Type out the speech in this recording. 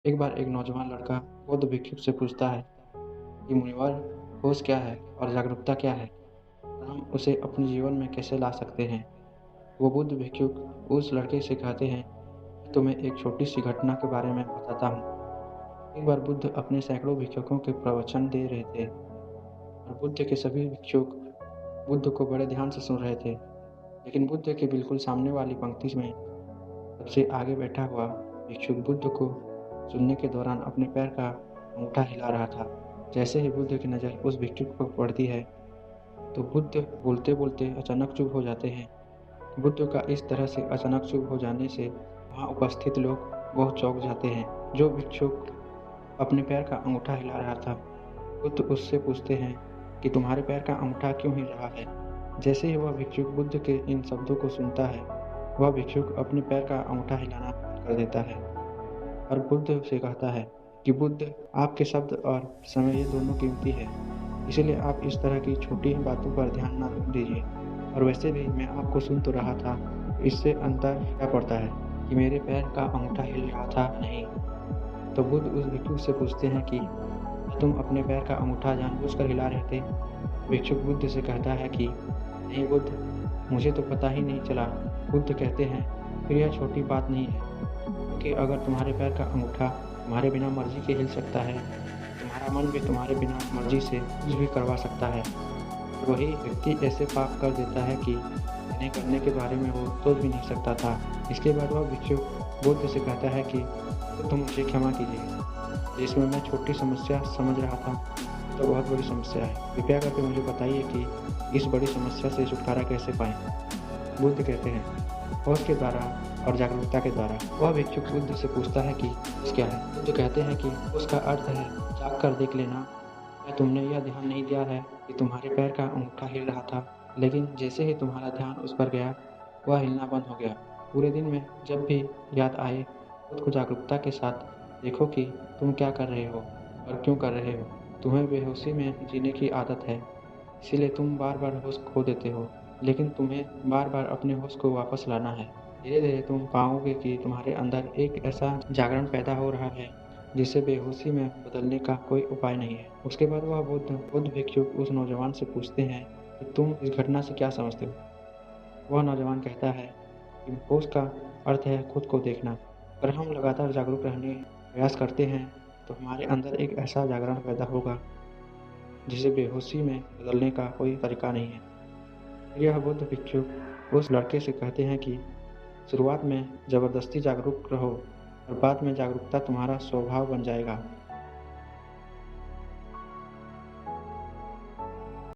एक बार एक नौजवान लड़का बौद्ध भिक्षु से पूछता है कि मुनिवर, होश क्या है और जागरूकता क्या है और हम उसे अपने जीवन में कैसे ला सकते हैं। वो बुद्ध भिक्षु उस लड़के से कहते हैं, मैं तुम्हें एक छोटी सी घटना के बारे में बताता हूँ। एक बार बुद्ध अपने सैकड़ों भिक्षुकों के प्रवचन दे रहे थे और बुद्ध के सभी भिक्षुक बुद्ध को बड़े ध्यान से सुन रहे थे। लेकिन बुद्ध के बिल्कुल सामने वाली पंक्ति में सबसे आगे बैठा हुआ भिक्षुक बुद्ध को सुनने के दौरान अपने पैर का अंगूठा हिला रहा था। जैसे ही बुद्ध की नज़र उस भिक्षुक पर पड़ती है तो बुद्ध बोलते बोलते अचानक चुप हो जाते हैं। बुद्ध का इस तरह से अचानक चुप हो जाने से वहाँ उपस्थित लोग बहुत चौंक जाते हैं। जो भिक्षुक अपने पैर का अंगूठा हिला रहा था, बुद्ध उससे पूछते हैं कि तुम्हारे पैर का अंगूठा क्यों हिल रहा है। जैसे ही वह भिक्षुक बुद्ध के इन शब्दों को सुनता है, वह भिक्षुक अपने पैर का अंगूठा हिलाना बंद कर देता है और बुद्ध से कहता है कि बुद्ध, आपके शब्द और समय ये दोनों कीमती है, इसीलिए आप इस तरह की छोटी बातों पर ध्यान ना दीजिए। और वैसे भी मैं आपको सुन तो रहा था, इससे अंतर क्या पड़ता है कि मेरे पैर का अंगूठा हिल रहा था नहीं। तो बुद्ध उस भिक्षुक से पूछते हैं कि तुम अपने पैर का अंगूठा जानबूझकर हिला रहे थे। भिक्षुक बुद्ध से कहता है कि नहीं बुद्ध, मुझे तो पता ही नहीं चला। बुद्ध कहते हैं, फिर यह छोटी बात नहीं है, क्योंकि अगर तुम्हारे पैर का अंगूठा तुम्हारे बिना मर्जी के हिल सकता है, तुम्हारा मन भी तुम्हारे बिना मर्जी से कुछ भी करवा सकता है। वही व्यक्ति ऐसे पाप कर देता है कि इन्हें करने के बारे में वो सोच भी नहीं सकता था। इसके बाद वह भिक्षुक बुद्ध से कहता है कि तुम मुझे क्षमा कीजिए, जिसमें मैं छोटी समस्या समझ रहा था तो बहुत बड़ी समस्या है। कृपया करके मुझे बताइए कि इस बड़ी समस्या से छुटकारा कैसे पाएं। बुद्ध कहते हैं, होश के द्वारा और जागरूकता के द्वारा। वह भिक्षुक बुद्ध से पूछता है कि होश क्या है। बुद्ध कहते हैं कि उसका अर्थ है जाग कर देख लेना। क्या तुमने यह ध्यान नहीं दिया है कि तुम्हारे पैर का अंगूठा हिल रहा था, लेकिन जैसे ही तुम्हारा ध्यान उस पर गया, वह हिलना बंद हो गया। पूरे दिन में जब भी याद आए, खुद को जागरूकता के साथ देखो कि तुम क्या कर रहे हो और क्यों कर रहे हो। तुम्हें बेहोशी में जीने की आदत है, इसीलिए तुम बार बार होश खो देते हो, लेकिन तुम्हें बार बार अपने होश को वापस लाना है। धीरे धीरे तुम पाओगे कि तुम्हारे अंदर एक ऐसा जागरण पैदा हो रहा है जिसे बेहोशी में बदलने का कोई उपाय नहीं है। उसके बाद वह बुद्ध भिक्षुक उस नौजवान से पूछते हैं कि तुम इस घटना से क्या समझते हो। वह नौजवान कहता है कि होश का अर्थ है खुद को देखना। अगर हम लगातार जागरूक रहने का प्रयास करते हैं तो हमारे अंदर एक ऐसा जागरण पैदा होगा जिसे बेहोशी में बदलने का कोई तरीका नहीं है। यह बुद्ध भिक्षुक उस लड़के से कहते हैं कि शुरुआत में ज़बरदस्ती जागरूक रहो और बाद में जागरूकता तुम्हारा स्वभाव बन जाएगा।